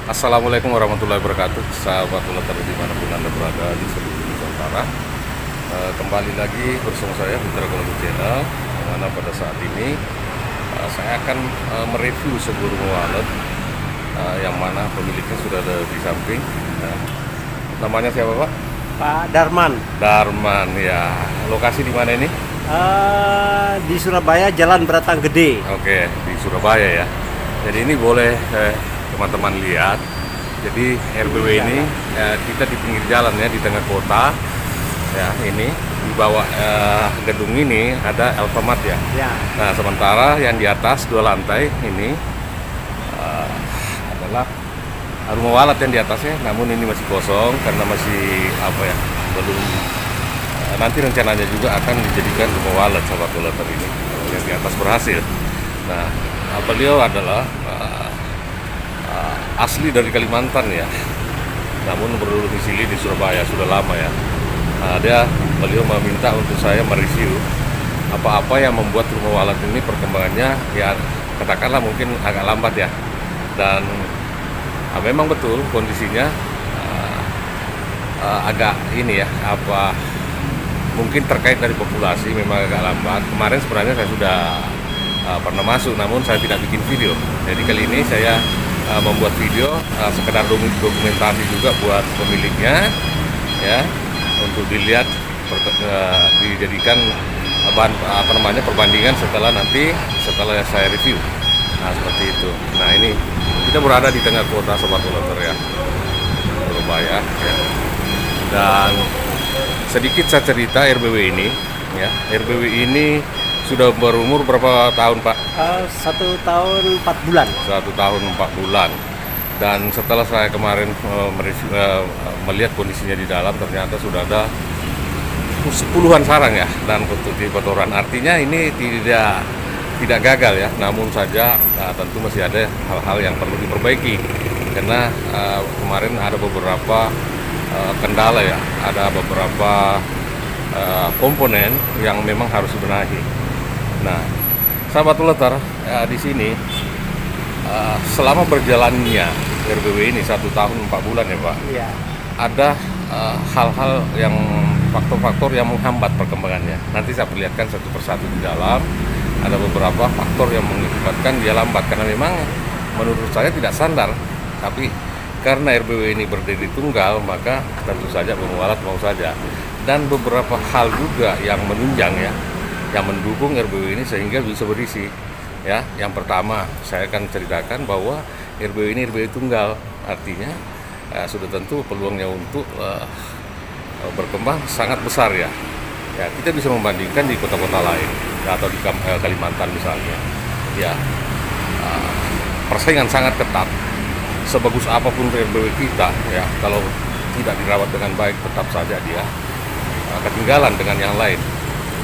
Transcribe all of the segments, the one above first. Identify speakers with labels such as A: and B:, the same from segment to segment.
A: Assalamualaikum warahmatullahi wabarakatuh, sahabat Letter dimanapun Anda berada di seluruh Nusantara. Kembali lagi bersama saya Putra Kolombo Channel, yang mana pada saat ini saya akan mereview sebuah rumah wallet yang mana pemiliknya sudah ada di samping. Namanya siapa, Pak?
B: Pak Darman.
A: Darman, ya. Lokasi di mana ini?
B: Di Surabaya, Jalan Beratang Gede.
A: Oke, di Surabaya ya. Jadi ini boleh teman-teman lihat. Jadi RBW ini kita di pinggir jalan ya, di tengah kota. Ya, ini di bawah gedung ini ada Alfamart ya.
B: Ya.
A: Nah, sementara yang di atas 2 lantai ini adalah rumah wallet yang di atasnya, namun ini masih kosong karena masih belum. Nanti rencananya juga akan dijadikan rumah wallet sahabat Letter ini yang di atas berhasil. Nah, beliau adalah asli dari Kalimantan ya, namun berdomisili di Surabaya sudah lama ya. Beliau meminta untuk saya mereview apa-apa yang membuat rumah wallet ini perkembangannya ya katakanlah mungkin agak lambat ya, dan memang betul kondisinya agak ini ya mungkin terkait dari populasi memang agak lambat. Kemarin sebenarnya saya sudah pernah masuk, namun saya tidak bikin video. Jadi kali ini saya membuat video sekedar dokumentasi juga buat pemiliknya ya, untuk dilihat dijadikan bahan perbandingan setelah saya review. Nah, seperti itu. Nah, ini kita berada di tengah kota Sobat Letter ya, Surabaya ya. Dan sedikit saya cerita RBW ini ya. RBW ini sudah berumur berapa tahun, Pak?
B: 1 tahun 4 bulan.
A: 1 tahun 4 bulan. Dan setelah saya kemarin melihat kondisinya di dalam, ternyata sudah ada puluhan sarang ya, dan kotoran. Artinya ini tidak gagal ya, namun saja tentu masih ada hal-hal yang perlu diperbaiki. Karena kemarin ada beberapa kendala ya, ada beberapa komponen yang memang harus dibenahi. Nah, sahabat Letter, di sini selama berjalannya RBW ini 1 tahun 4 bulan ya, Pak.
B: Iya.
A: Ada hal-hal yang faktor-faktor yang menghambat perkembangannya. Nanti saya perlihatkan satu persatu di dalam. Ada beberapa faktor yang mengakibatkan dia lambat karena memang menurut saya tidak standar. Tapi karena RBW ini berdiri tunggal, maka tentu saja pemualat mau saja. Dan beberapa hal juga yang menunjang ya, yang mendukung RBW ini sehingga bisa berisi. Ya, yang pertama saya akan ceritakan bahwa RBW ini RBW tunggal, artinya sudah tentu peluangnya untuk berkembang sangat besar ya. Ya, kita bisa membandingkan di kota-kota lain atau di Kalimantan misalnya. Ya, persaingan sangat ketat. Sebagus apapun RBW kita ya, kalau tidak dirawat dengan baik tetap saja dia ketinggalan dengan yang lain.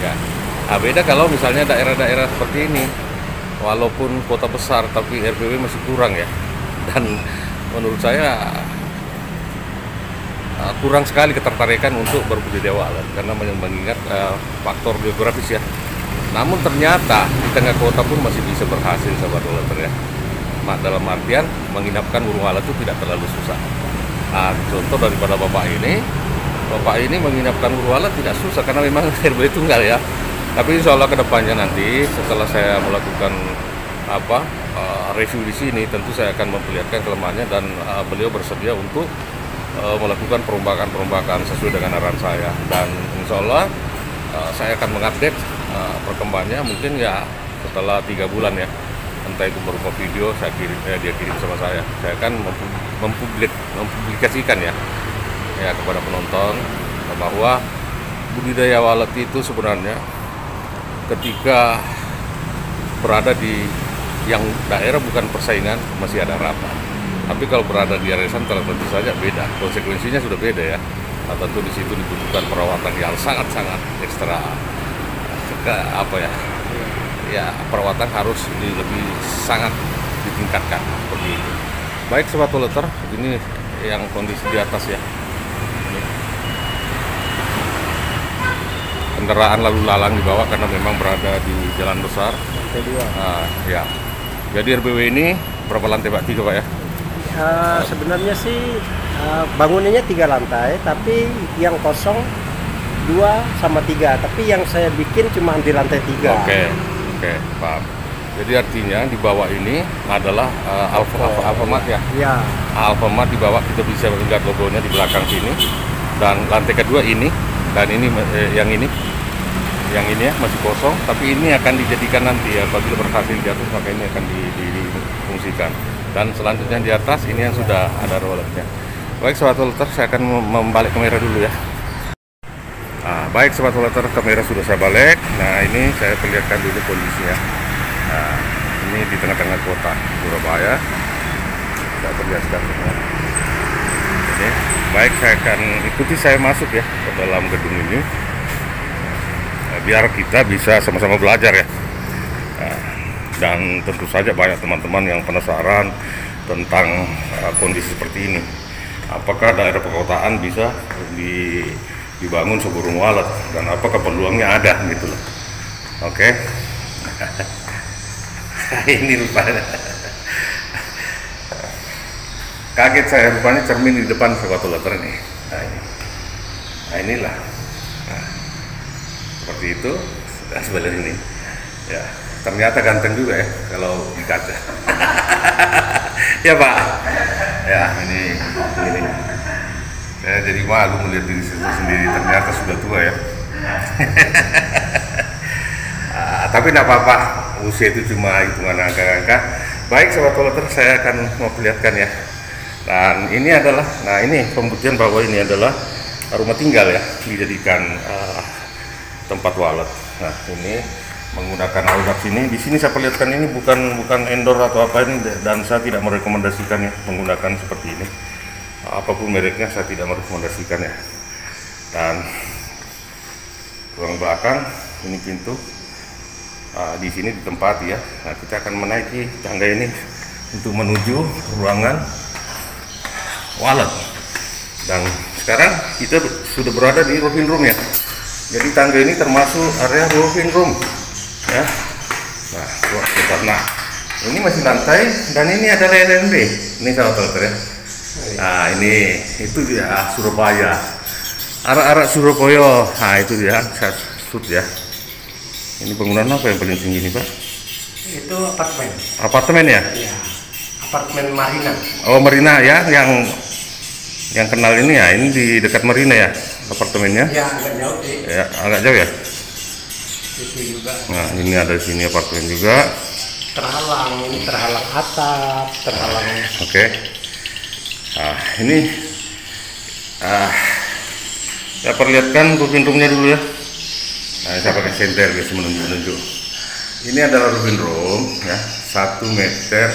A: Ya. Nah, beda kalau misalnya daerah-daerah seperti ini, walaupun kota besar tapi RBW masih kurang ya, dan menurut saya kurang sekali ketertarikan untuk berbudidaya wallet karena mengingat faktor geografis ya. Namun ternyata di tengah kota pun masih bisa berhasil sahabat Letter ya. Dalam artian menginapkan burung wallet itu tidak terlalu susah. Nah, contoh daripada bapak ini menginapkan burung wallet tidak susah karena memang RBW tunggal ya. Tapi insya Allah kedepannya nanti setelah saya melakukan review di sini, tentu saya akan memperlihatkan kelemahannya dan beliau bersedia untuk melakukan perombakan sesuai dengan arahan saya. Dan insya Allah saya akan mengupdate perkembangannya mungkin ya setelah 3 bulan ya. Entah itu berupa video dia kirim sama saya akan mempublikasikan ya kepada penonton bahwa budidaya wallet itu sebenarnya ketika berada di yang daerah bukan persaingan masih ada harapan, tapi kalau berada di area sentral tentu saja beda, konsekuensinya sudah beda ya. Nah, tentu di situ dibutuhkan perawatan yang sangat-sangat ekstra ya, perawatan harus lebih sangat ditingkatkan seperti itu. Baik Sobat Letter, ini yang kondisi di atas ya. Ini. Kendaraan lalu lalang di bawah karena memang berada di jalan besar.
B: Lantai 2.
A: Ya. Jadi RBW ini berapa lantai Pak? 3 Pak ya?
B: Sebenarnya sih bangunannya 3 lantai, tapi yang kosong 2 sama 3. Tapi yang saya bikin cuma di lantai 3.
A: Oke, paham. Jadi artinya di bawah ini adalah Alfamart ya?
B: Ya.
A: Alfamart di bawah, kita bisa melihat logonya di belakang sini. Dan lantai kedua ini, dan ini yang ini ya masih kosong, tapi ini akan dijadikan nanti ya, apabila berhasil di atas maka ini akan difungsikan. Dan selanjutnya di atas ini yang sudah ada rollernya. Baik sobat Walter, saya akan membalik kamera dulu ya. Nah, baik sobat Walter, kamera sudah saya balik. Nah, ini saya perlihatkan dulu kondisinya. Nah, ini di tengah-tengah kota Surabaya. Saya perlihatkan semua. Oke, baik, saya akan ikuti saya masuk ya ke dalam gedung ini. Nah, biar kita bisa sama-sama belajar ya. Nah, dan tentu saja banyak teman-teman yang penasaran tentang kondisi seperti ini. Apakah daerah perkotaan bisa dibangun seburung walet, dan apakah peluangnya ada gitu loh. Oke. Ini rupanya kaget saya, rupanya cermin di depan sobat Walter ini. Nah inilah, seperti itu. Dan sebelah ini ya, ternyata ganteng juga ya kalau di kaca. Ya Pak ya, ini saya jadi malu melihat diri saya sendiri, ternyata sudah tua ya. Tapi tidak apa-apa, usia itu cuma hitungan angka-angka. Baik sobat Walter, saya akan memperlihatkan ya. Dan ini adalah, nah ini pembuktian bahwa ini adalah rumah tinggal ya, dijadikan tempat walet. Nah ini menggunakan audak sini. Di sini saya perlihatkan ini bukan endor atau apa ini, dan saya tidak merekomendasikan ya menggunakan seperti ini. Apapun mereknya saya tidak merekomendasikan ya. Dan ruang belakang ini pintu. Di sini ditempati ya. Nah, kita akan menaiki tangga ini untuk menuju ruangan walet. Dan sekarang kita sudah berada di roving room ya. Jadi tangga ini termasuk area roving room ya. Nah, ini masih lantai, dan ini adalah LNB. Ini sahabat Walter ya. Nah, ini itu dia Surabaya. Arah-arah Surabaya. Nah, itu dia sud ya. Ini bangunan apa yang paling tinggi ini Pak?
B: Itu apartemen.
A: Apartemen ya?
B: Iya. Apartemen Marina.
A: Oh Marina ya, yang kenal ini ya, ini di dekat Marina ya apartemennya?
B: Ya agak jauh sih.
A: Ya agak jauh ya.
B: Itu juga.
A: Nah ini ada di sini apartemen juga.
B: Ini terhalang atap, terhalang.
A: Oke. Nah ini saya perlihatkan roving roomnya dulu ya. Nah, saya pakai senter guys, menunjuk. Ini adalah roving room ya, 1 meter,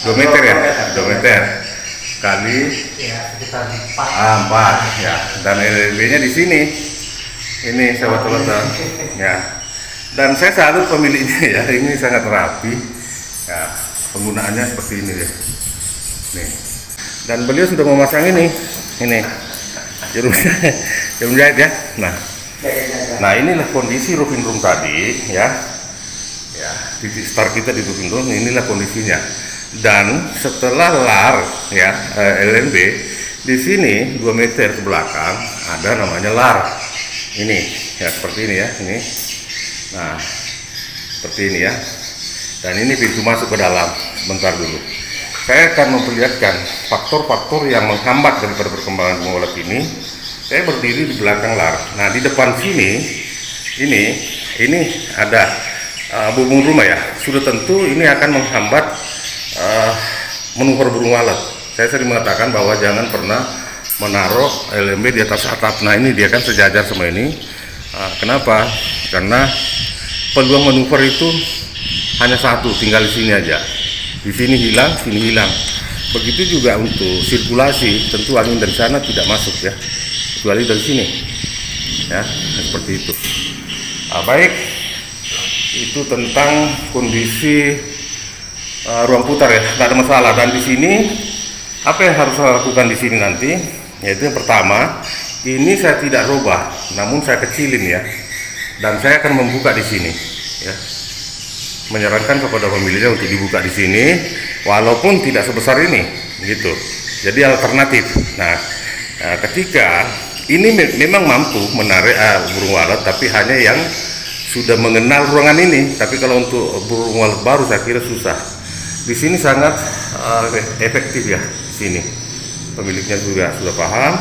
A: 2 meter ya, 2 meter kali
B: Ya sekitar 4.
A: 4 ya, dan LLB-nya di sini. Ini sahabat Walter ya. Dan saya salut pemiliknya ya, ini sangat rapi ya, penggunaannya seperti ini ya. Nih. Dan beliau sudah memasang ini jarum jahit ya. Nah inilah kondisi roving room tadi ya. Ya, titik start kita di roving room, inilah kondisinya. Dan setelah LAR ya, LNB di sini 2 meter ke belakang ada namanya LAR. Ini ya, seperti ini ya, ini. Nah, seperti ini ya. Dan ini pintu masuk ke dalam. Bentar dulu. Saya akan memperlihatkan faktor-faktor yang menghambat daripada perkembangan rumah walet ini. Saya berdiri di belakang LAR. Nah, di depan sini ini ada burung rumah ya. Sudah tentu ini akan menghambat manuver burung walet. Saya sering mengatakan bahwa jangan pernah menaruh LMB di atas atap. Nah, ini dia kan sejajar sama ini. Kenapa? Karena peluang manuver itu hanya satu, tinggal di sini aja. Di sini hilang, sini hilang. Begitu juga untuk sirkulasi, tentu angin dari sana tidak masuk ya, kecuali dari sini ya, seperti itu. Baik, itu tentang kondisi ruang putar ya, tidak ada masalah. Dan di sini apa yang harus saya lakukan di sini nanti, yaitu yang pertama, ini saya tidak rubah, namun saya kecilin ya, dan saya akan membuka di sini ya, menyarankan kepada pemiliknya untuk dibuka di sini, walaupun tidak sebesar ini gitu. Jadi alternatif. Nah, ketika ini memang mampu menarik burung walet, tapi hanya yang sudah mengenal ruangan ini. Tapi kalau untuk burung walet baru saya kira susah. Di sini sangat efektif ya. Sini pemiliknya juga sudah paham.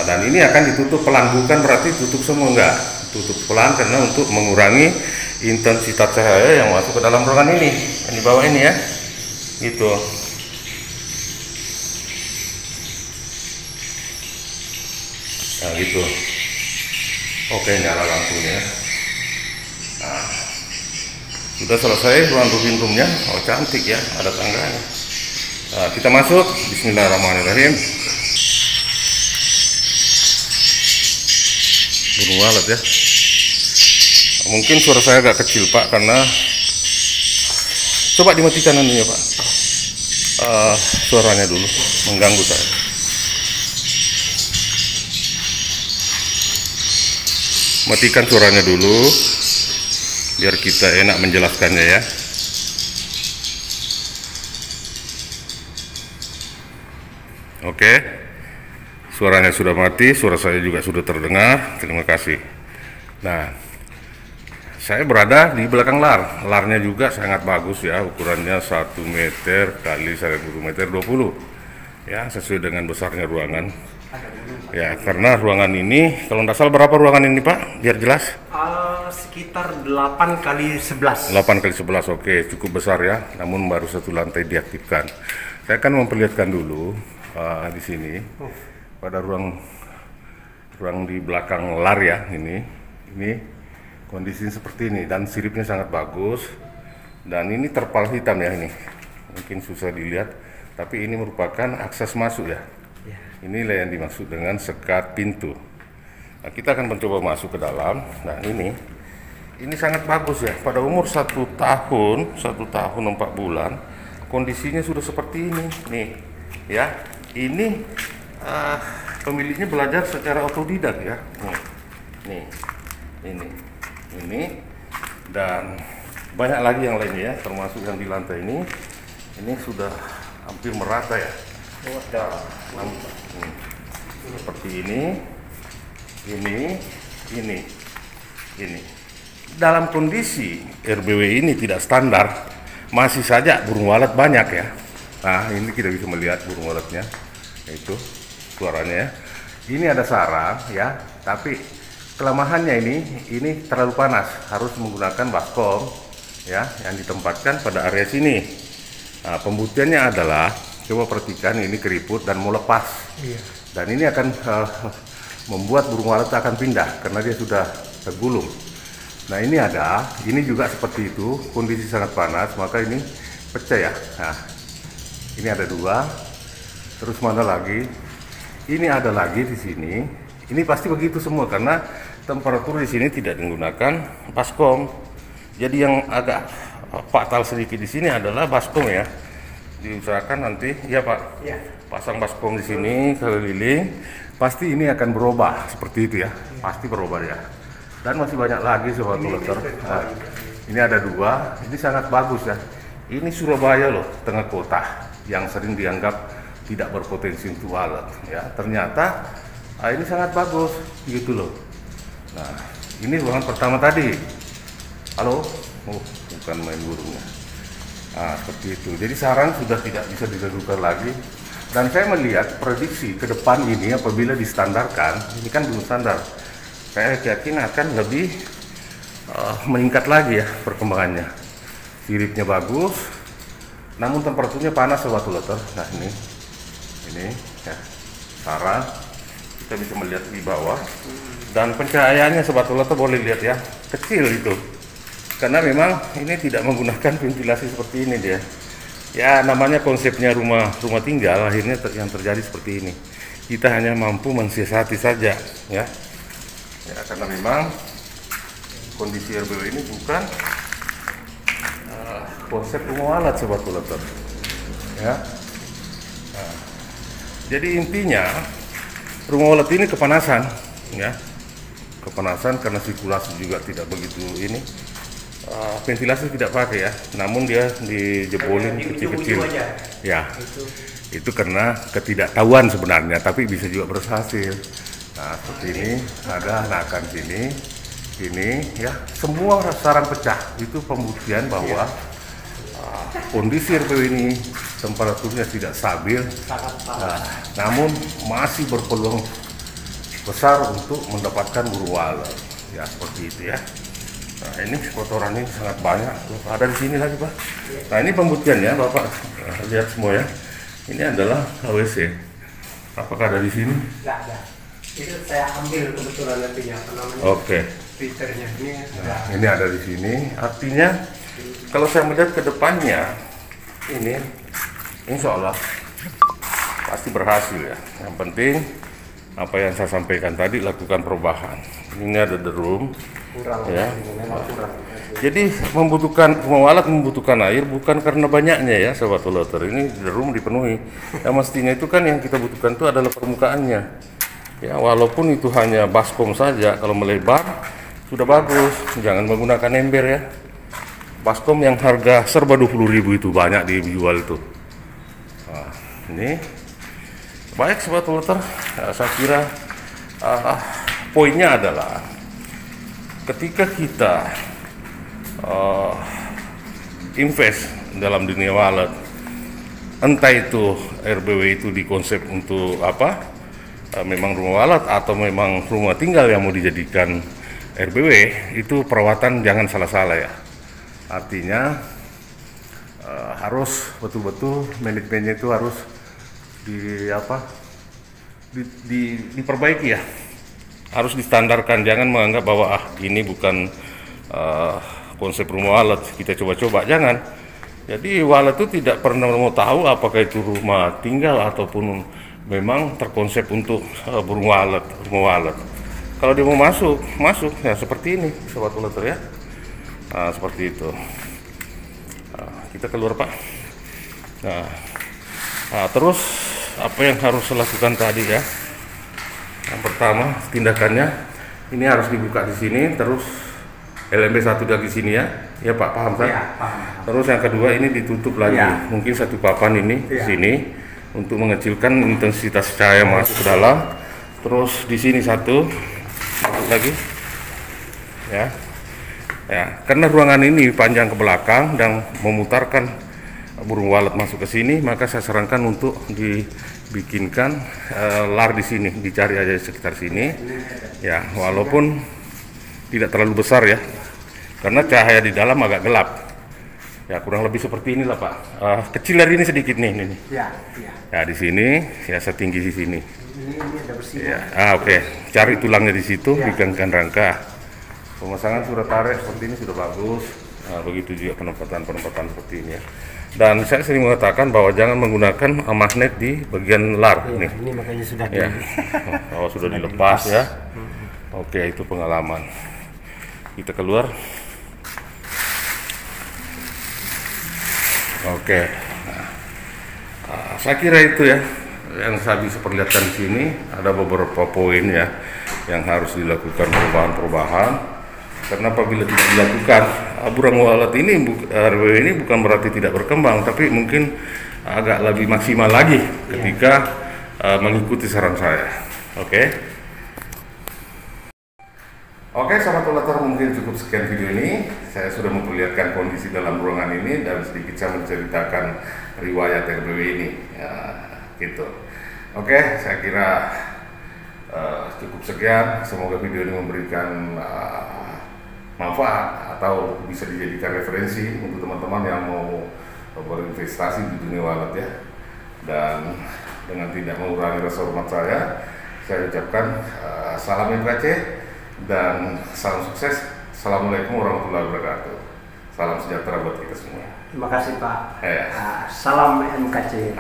A: Dan ini akan ditutup pelan, bukan berarti tutup semua, enggak. Tutup pelan karena untuk mengurangi intensitas cahaya yang masuk ke dalam ruangan ini. Yang di bawah ini ya. Gitu. Nah gitu. Oke, nyala lampunya. Nah, sudah selesai ruang rubin roomnya. Oh cantik ya, ada tangganya. Nah, kita masuk. Bismillahirrahmanirrahim. Burung walet ya. Mungkin suara saya agak kecil Pak, karena coba dimatikan anunya Pak. Suaranya dulu mengganggu saya. Matikan suaranya dulu biar kita enak menjelaskannya ya. Oke, suaranya sudah mati, suara saya juga sudah terdengar. Terima kasih. Nah, saya berada di belakang lar. Larnya juga sangat bagus ya, ukurannya 1 meter kali 1 meter 20 ya, sesuai dengan besarnya ruangan. Ya, karena ruangan ini, kalau nggak salah berapa ruangan ini Pak? Biar jelas.
B: Sekitar 8 kali 11.
A: 8 kali 11, oke, cukup besar ya. Namun baru 1 lantai diaktifkan. Saya akan memperlihatkan dulu di sini pada ruang di belakang lar ya. Ini kondisinya seperti ini dan siripnya sangat bagus. Dan ini terpal hitam ya ini. Mungkin susah dilihat, tapi ini merupakan akses masuk ya. Inilah yang dimaksud dengan sekat pintu. Nah, kita akan mencoba masuk ke dalam. Nah, ini sangat bagus ya. Pada umur 1 tahun 4 bulan, kondisinya sudah seperti ini. Nih, ya. Ini pemiliknya belajar secara otodidak ya. Nih, ini, dan banyak lagi yang lainnya ya, termasuk yang di lantai ini. Ini sudah hampir merata ya. Seperti ini. Dalam kondisi RBW ini tidak standar, masih saja burung walet banyak ya. Nah, ini kita bisa melihat burung waletnya, itu suaranya ya. Ini ada sarang ya, tapi kelemahannya ini terlalu panas, harus menggunakan baskom ya, yang ditempatkan pada area sini. Nah, pembuktiannya adalah, coba perhatikan, ini keriput dan mau lepas. Iya. Dan ini akan membuat burung walet akan pindah karena dia sudah tergulung. Nah, ini juga seperti itu, kondisi sangat panas, maka ini pecah ya. Nah, ini ada 2. Terus mana lagi? Ini ada lagi di sini. Ini pasti begitu semua karena temperatur di sini tidak menggunakan baskom. Jadi yang agak fatal sedikit di sini adalah baskom ya. Diusahakan nanti ya Pak, ya, pasang baskom di sini keliling, pasti ini akan berubah seperti itu ya, pasti berubah ya. Dan masih banyak lagi sobat uleter. Nah, ini ada 2, ini sangat bagus ya. Ini Surabaya loh, tengah kota yang sering dianggap tidak berpotensi untuk walet ya. Ternyata ini sangat bagus gitu loh. Nah, ini ruangan pertama tadi. Halo, bukan main burungnya. Nah, seperti itu. Jadi sarang sudah tidak bisa diragukan lagi. Dan saya melihat prediksi ke depan ini apabila distandarkan, ini kan belum standar, saya yakin akan lebih meningkat lagi ya perkembangannya. Siripnya bagus, namun temperaturnya panas sobat uleter. Nah, ini ya, sarang kita bisa melihat di bawah, dan pencahayaannya sobat uleter boleh lihat ya, kecil itu. Karena memang ini tidak menggunakan ventilasi seperti ini dia. Ya, namanya konsepnya rumah tinggal, akhirnya yang terjadi seperti ini. Kita hanya mampu mensiasati saja ya. Ya, karena memang kondisi RBW ini bukan konsep rumah walet sobat uleter. Ya. Nah, jadi intinya rumah walet ini kepanasan ya. Kepanasan karena sirkulasi juga tidak begitu ini. ventilasi tidak pakai ya, namun dia dijebolin kecil-kecil. Ya, itu karena ketidaktahuan sebenarnya, tapi bisa juga berhasil. Nah, seperti ini ada nakan ini ya, semua sarang pecah. Itu pembuktian bahwa kondisi RPW ini temperaturnya tidak stabil, namun masih berpeluang besar untuk mendapatkan burung walet. Ya, seperti itu ya. Nah, ini kotoran ini sangat banyak. Ada di sini lagi, Pak. Nah, ini pembuktiannya, Bapak. Lihat semua ya. Ini adalah WC. Apakah ada di sini?
B: Tidak ada. Itu saya ambil kebetulan nantinya.
A: Oke.
B: Filternya ini.
A: Nah, ini ada di sini. Artinya kalau saya melihat ke depannya, ini insya Allah pasti berhasil ya. Yang penting apa yang saya sampaikan tadi, lakukan perubahan. Ini ada derum. Ya. Jadi rumah walet membutuhkan air bukan karena banyaknya ya, Sobat Loter. Ini derum dipenuhi. Yang mestinya itu kan yang kita butuhkan itu adalah permukaannya. Ya, walaupun itu hanya baskom saja, kalau melebar sudah bagus. Jangan menggunakan ember ya. Baskom yang harga serba 20.000 itu banyak dijual itu. Nah, ini baik Sobat Loter. Saya kira poinnya adalah ketika kita invest dalam dunia walet, entah itu RBW itu dikonsep untuk apa, memang rumah walet atau memang rumah tinggal yang mau dijadikan RBW, itu perawatan jangan salah-salah ya. Artinya harus betul-betul manajemennya itu harus diperbaiki ya. Harus distandarkan, jangan menganggap bahwa ini bukan konsep rumah walet, kita coba-coba, jangan. Jadi walet itu tidak pernah mau tahu apakah itu rumah tinggal ataupun memang terkonsep untuk burung walet, rumah walet. Kalau dia mau masuk ya seperti ini Sobat Loter ya. Nah, seperti itu. Kita keluar, Pak. Nah, terus apa yang harus dilakukan tadi ya? Yang pertama, tindakannya ini harus dibuka di sini, terus LMB 1 dari sini ya. Ya Pak, paham kan? Ya, paham. Terus yang kedua ini ditutup lagi. Ya. Mungkin satu papan ini di sini untuk mengecilkan intensitas cahaya masuk ke dalam. Terus di sini satu masuk lagi. Ya. Ya, karena ruangan ini panjang ke belakang dan memutarkan burung walet masuk ke sini, maka saya sarankan untuk dibikinkan lar di sini, dicari aja sekitar sini ya, walaupun tidak terlalu besar ya, karena cahaya di dalam agak gelap ya, kurang lebih seperti inilah Pak. Kecil dari ini sedikit nih ini. Ya di sini ya, setinggi di sini. Ini ada bersih ya. Oke. Cari tulangnya di situ, digangkan rangka. Pemasangan surat tarik seperti ini sudah bagus. Begitu juga penempatan seperti ini ya. Dan saya sering mengatakan bahwa jangan menggunakan magnet di bagian lar.
B: Nih. Ini makanya sudah
A: sudah dilepas ya. Oke, itu pengalaman. Kita keluar. Oke. Saya kira itu ya yang saya bisa perlihatkan di sini. Ada beberapa poin ya yang harus dilakukan perubahan. Karena apabila tidak dilakukan, burung walet ini RW ini bukan berarti tidak berkembang, tapi mungkin agak lebih maksimal lagi ketika mengikuti saran saya. Oke, Sobat Loter, mungkin cukup sekian video ini. Saya sudah memperlihatkan kondisi dalam ruangan ini dan sedikit saya menceritakan riwayat RBW ini. Ya, gitu. Oke, saya kira cukup sekian. Semoga video ini memberikan manfaat atau bisa dijadikan referensi untuk teman-teman yang mau berinvestasi di dunia walet ya. Dan dengan tidak mengurangi rasa hormat saya ucapkan salam MKC dan salam sukses. Assalamualaikum warahmatullahi wabarakatuh. Salam sejahtera buat kita semua.
B: Terima kasih Pak. Salam MKC.